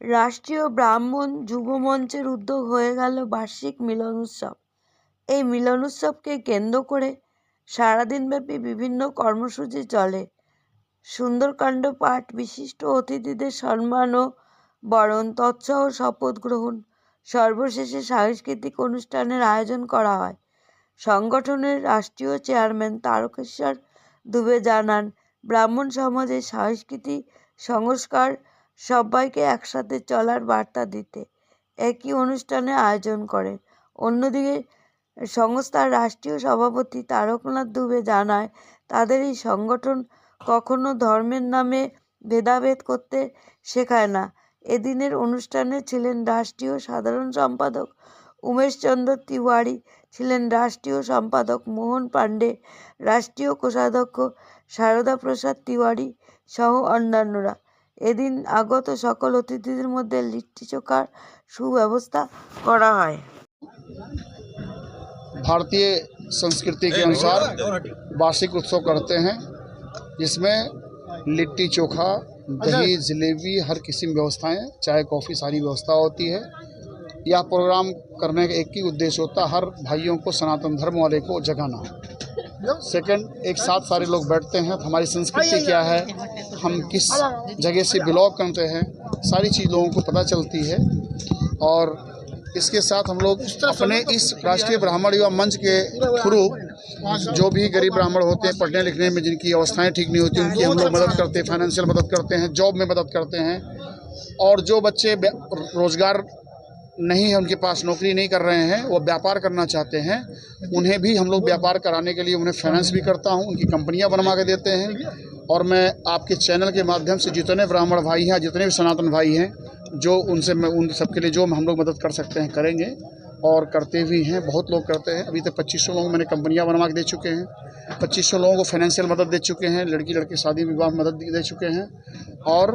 রাষ্ট্রীয় ব্রাহ্মণ যুব মঞ্চের উদ্যোগ হয়ে গেল বার্ষিক মিলন উৎসব। এই মিলন উৎসবকে কেন্দ্র করে সারাদিনব্যাপী বিভিন্ন কর্মসূচি চলে। সুন্দরকাণ্ড পাঠ, বিশিষ্ট অতিথিদের সম্মান ও বরণ, তৎসহ শপথ গ্রহণ, সর্বশেষে সাংস্কৃতিক অনুষ্ঠানের আয়োজন করা হয়। সংগঠনের রাষ্ট্রীয় চেয়ারম্যান তারকেশ্বর দুবে জানান, ব্রাহ্মণ সমাজের সংস্কৃতি সংস্কার সবাইকে একসাথে চলার বার্তা দিতে একই অনুষ্ঠানে আয়োজন করেন। অন্যদিকে সংস্থার রাষ্ট্রীয় সভাপতি তারকনাথ দুবে জানায়, তাদের এই সংগঠন কখনো ধর্মের নামে ভেদাভেদ করতে শেখায় না। এদিনের অনুষ্ঠানে ছিলেন রাষ্ট্রীয় সাধারণ সম্পাদক উমেশ চন্দ্র তিওয়ারি, ছিলেন রাষ্ট্রীয় সম্পাদক মোহন পাণ্ডে, রাষ্ট্রীয় কোষাধ্যক্ষ সারদা প্রসাদ তিওয়ারি সহ অন্যান্যরা। এদিন আগত সকল অতিথিদের মধ্যে লিট্টি চোখার সুব্यवस्था করা হয়। भारतीय संस्कृति के अनुसार वार्षिक उत्सव करते हैं, जिसमें लिट्टी चोखा, दही, जलेबी, हर किस्म की व्यवस्थाएं, चाय कॉफ़ी, सारी व्यवस्था होती है। यह प्रोग्राम करने का एक ही उद्देश्य होता है, हर भाइयों को, सनातन धर्म वाले को जगाना। सेकंड, एक साथ सारे लोग बैठते हैं, तो हमारी संस्कृति क्या है, हम किस जगह से बिलोंग करते हैं, सारी चीज़ लोगों को पता चलती है। और इसके साथ हम लोग अपने इस राष्ट्रीय ब्राह्मण युवा मंच के थ्रू जो भी गरीब ब्राह्मण होते हैं, पढ़ने लिखने में जिनकी अवस्थाएं ठीक नहीं होती, उनकी हम लोग मदद करते हैं, फाइनेंशियल मदद करते हैं, जॉब में मदद करते हैं। और जो बच्चे रोज़गार नहीं है, उनके पास नौकरी नहीं कर रहे हैं, वो व्यापार करना चाहते हैं, उन्हें भी हम लोग व्यापार कराने के लिए उन्हें फाइनेंस भी करता हूँ, उनकी कंपनियाँ बनवा के देते हैं। और मैं आपके चैनल के माध्यम से जितने ब्राह्मण भाई हैं, जितने भी सनातन भाई हैं, जो उनसे मैं उन सबके लिए जो हम लोग मदद कर सकते हैं करेंगे, और करते भी हैं। बहुत लोग करते हैं। अभी तक 2500 लोगों को मैंने कंपनियां बनवा के दे चुके हैं, 2500 लोगों को फाइनेंशियल मदद दे चुके हैं, लड़की लड़के शादी विवाह में मदद दे चुके हैं। और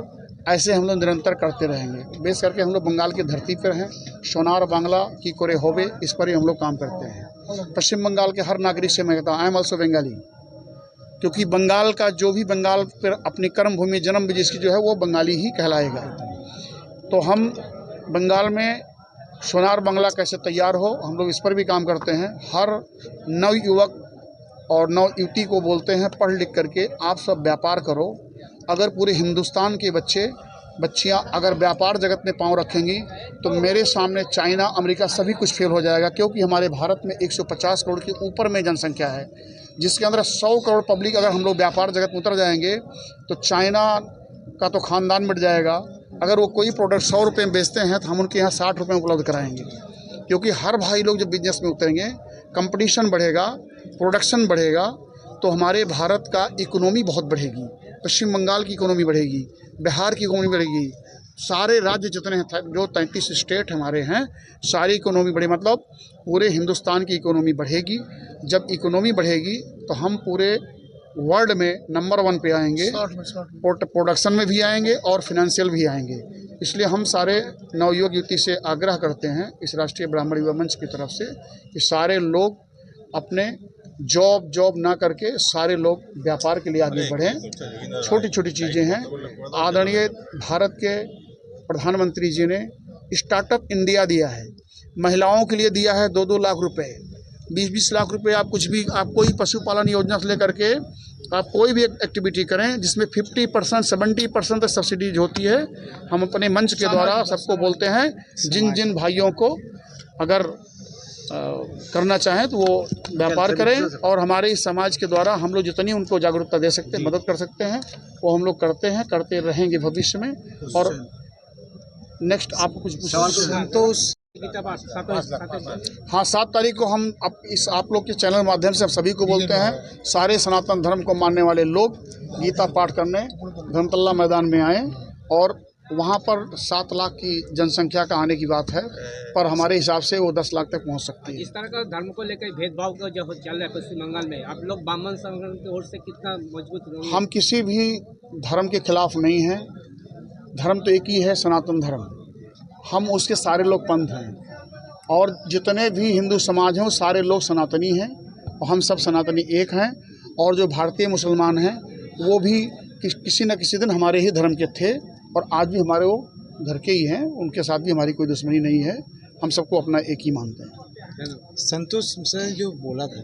ऐसे हम लोग निरंतर करते रहेंगे। बेस करके हम लोग बंगाल की धरती पर हैं, सोनार बांग्ला की कोरे होवे, इस पर ही हम लोग काम करते हैं। पश्चिम बंगाल के हर नागरिक से मैं कहता हूँ, आई एम ऑल्सो बंगाली, क्योंकि बंगाल का जो भी बंगाल पर अपनी कर्म भूमि जन्म भी जिसकी जो है वो बंगाली ही कहलाएगा। तो हम बंगाल में सोनार बांग्ला कैसे तैयार हो, हम लोग इस पर भी काम करते हैं। हर नव युवक और नव युवती को बोलते हैं, पढ़ लिख करके आप सब व्यापार करो। अगर पूरे हिंदुस्तान के बच्चियां अगर व्यापार जगत में पांव रखेंगी, तो मेरे सामने चाइना, अमेरिका सभी कुछ फेल हो जाएगा। क्योंकि हमारे भारत में 150 करोड़ के ऊपर में जनसंख्या है, जिसके अंदर 100 करोड़ पब्लिक अगर हम लोग व्यापार जगत में उतर जाएंगे, तो चाइना का तो ख़ानदान मिट जाएगा। अगर वो कोई प्रोडक्ट 100 रुपये में बेचते हैं, तो हम उनके यहाँ 60 रुपये में उपलब्ध कराएंगे। क्योंकि हर भाई लोग जब बिजनेस में उतरेंगे, कंपटीशन बढ़ेगा, प्रोडक्शन बढ़ेगा, तो हमारे भारत का इकोनॉमी बहुत बढ़ेगी। पश्चिम बंगाल की इकोनॉमी बढ़ेगी, बिहार की इकोनॉमी बढ़ेगी, सारे राज्य जितने हैं, जो 33 स्टेट हमारे हैं, सारी इकोनॉमी बढ़े, मतलब पूरे हिंदुस्तान की इकोनॉमी बढ़ेगी। जब इकोनॉमी बढ़ेगी तो हम पूरे वर्ल्ड में नंबर 1 पे आएंगे, प्रोडक्शन में भी आएंगे और फिनेंशियल भी आएंगे। इसलिए हम सारे नवयुवक युवती से आग्रह करते हैं इस राष्ट्रीय ब्राह्मण युवा मंच की तरफ से कि सारे लोग अपने जॉब ना करके सारे लोग व्यापार के लिए आगे बढ़ें। छोटी छोटी चीज़ें हैं। आदरणीय भारत के प्रधानमंत्री जी ने स्टार्टअप इंडिया दिया है, महिलाओं के लिए दिया है 2-2 लाख रुपए, 20-20 लाख रुपए। आप कुछ भी, आप कोई पशुपालन योजना से लेकर के आप कोई भी एक्टिविटी करें जिसमें 50%, 70% तक सब्सिडीज होती है। हम अपने मंच के द्वारा सबको बोलते हैं, जिन भाइयों को अगर करना चाहें तो वो व्यापार करें, और हमारे इस समाज के द्वारा हम लोग जितनी उनको जागरूकता दे सकते हैं, मदद कर सकते हैं, वो हम लोग करते हैं, करते रहेंगे भविष्य में। और नेक्स्ट आपको कुछ तो हाँ, 7 तारीख को हम आप लोग के चैनल माध्यम से सभी को बोलते हैं, सारे सनातन धर्म को मानने वाले लोग गीता पाठ करने धर्मतल्ला मैदान में आएँ। और वहाँ पर 7 लाख की जनसंख्या का आने की बात है, पर हमारे हिसाब से वो 10 लाख तक पहुँच सकती है। इस तरह का धर्म को लेकर भेदभाव का जो चल रहा है पश्चिम बंगाल में, आप लोग ब्राह्मण संगठन की ओर से कितना मजबूत? हम किसी भी धर्म के खिलाफ नहीं हैं, धर्म तो एक ही है, सनातन धर्म। हम उसके सारे लोग पंथ हैं और जितने भी हिंदू समाज हैं वो सारे लोग सनातनी हैं और हम सब सनातनी एक हैं। और जो भारतीय मुसलमान हैं वो भी किसी न किसी दिन हमारे ही धर्म के थे और आज भी हमारे वो घर के ही हैं। उनके साथ भी हमारी कोई दुश्मनी नहीं है, हम सबको अपना एक ही मानते हैं। संतोष मिश्रा जो बोला था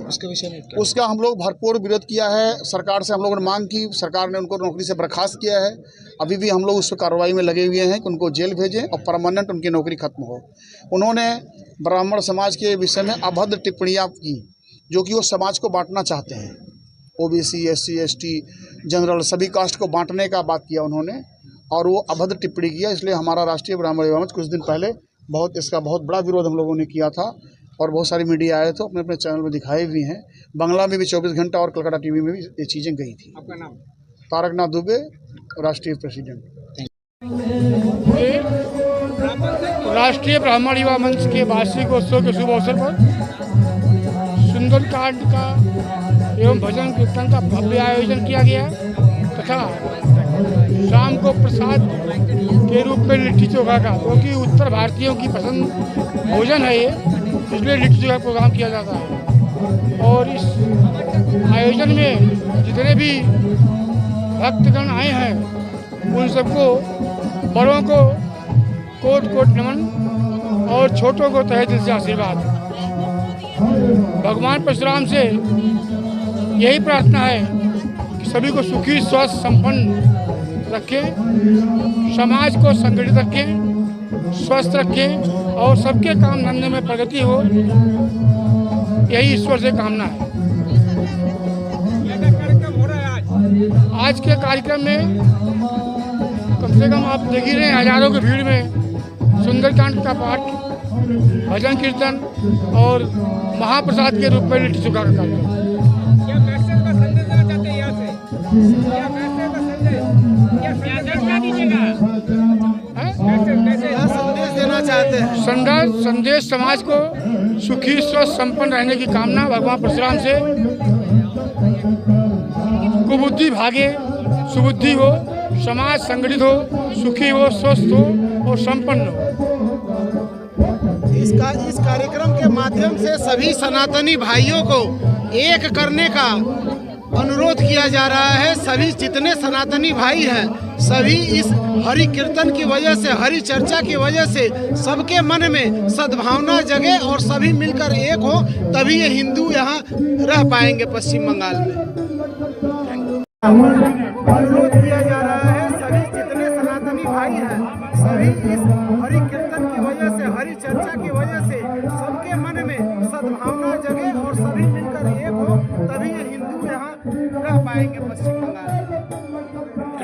उसके विषय में क्या? उसका हम लोग भरपूर विरोध किया है। सरकार से हम लोगों ने मांग की, सरकार ने उनको नौकरी से बर्खास्त किया है। अभी भी हम लोग उस कार्रवाई में लगे हुए हैं कि उनको जेल भेजें और परमानेंट उनकी नौकरी खत्म हो। उन्होंने ब्राह्मण समाज के विषय में अभद्र टिप्पणियाँ की जो कि वो समाज को बांटना चाहते हैं। ओबीसी, एससी, एसटी, जनरल सभी कास्ट को बांटने का बात किया उन्होंने और वो अभद्र टिप्पणी किया। इसलिए हमारा राष्ट्रीय ब्राह्मण युवा मंच कुछ दिन पहले इसका बहुत बड़ा विरोध हम लोगों ने किया था और बहुत सारी मीडिया आए थे, अपने अपने चैनल में दिखाए भी हैं। बंगला में भी 24 घंटा और कलकत्ता टीवी में भी ये चीज़ें गई थी। आपका नाम? तारकनाथ दुबे, राष्ट्रीय प्रेसिडेंट। राष्ट्रीय ब्राह्मण युवा मंच के वार्षिक उत्सव के शुभ अवसर पर सुंदरकांड का एवं भजन कीर्तन का भव्य आयोजन किया गया तथा शाम को प्रसाद के रूप में लिट्टी चोखा का, क्योंकि उत्तर भारतीयों की पसंद भोजन है ये, इसलिए लिट्टी चोखा प्रोग्राम किया जाता है। और इस आयोजन में जितने भी भक्तगण आए हैं उन सबको, बड़ों को कोट कोट नमन और छोटों को तहे दिल से आशीर्वाद। भगवान परशुराम से यही प्रार्थना है कि सभी को सुखी, स्वस्थ, संपन्न रखें, समाज को संगठित रखें, स्वस्थ रखें और सबके काम धंधे में प्रगति हो, यही ईश्वर से कामना है। कार्यक्रम हो रहा है आज के कार्यक्रम में कम से कम आप देख ही रहे हैं, हजारों की भीड़ में सुंदरकांड का पाठ, भजन कीर्तन और महाप्रसाद के रूप में लिट्टी चोखा का कार्यक्रम। क्या मैसेज का संदेश देना चाहते हैं यहाँ से? क्या मैसेज का संदेश, क्या संदेश दीजिएगा? क्या संदेश देना चाहते हैं? संदेश समाज को सुखी, स्वस्थ, संपन्न रहने की कामना भगवान परशुराम से। कुबुद्धि भागे, सुबुद्धि हो, समाज संगठित हो, सुखी हो, स्वस्थ हो और संपन्न हो। इस कार्यक्रम के माध्यम से सभी सनातनी भाइयों को एक करने का अनुरोध किया जा रहा है। सभी जितने सनातनी भाई हैं सभी इस हरि कीर्तन की वजह से, हरि चर्चा की वजह से सबके मन में सद्भावना जगे और सभी मिलकर एक हो, तभी ये हिंदू यहाँ रह पाएंगे पश्चिम बंगाल में। अनुरोध किया जा रहा है सभी जितने सनातनी भाई हैं सभी इस हरि कीर्तन की वजह से, हरि चर्चा की वजह से सबके मन में सद्भावना जगे और सभी मिलकर एक हो, तभी ये हिंदू यहाँ रह पाएंगे पश्चिम बंगाल।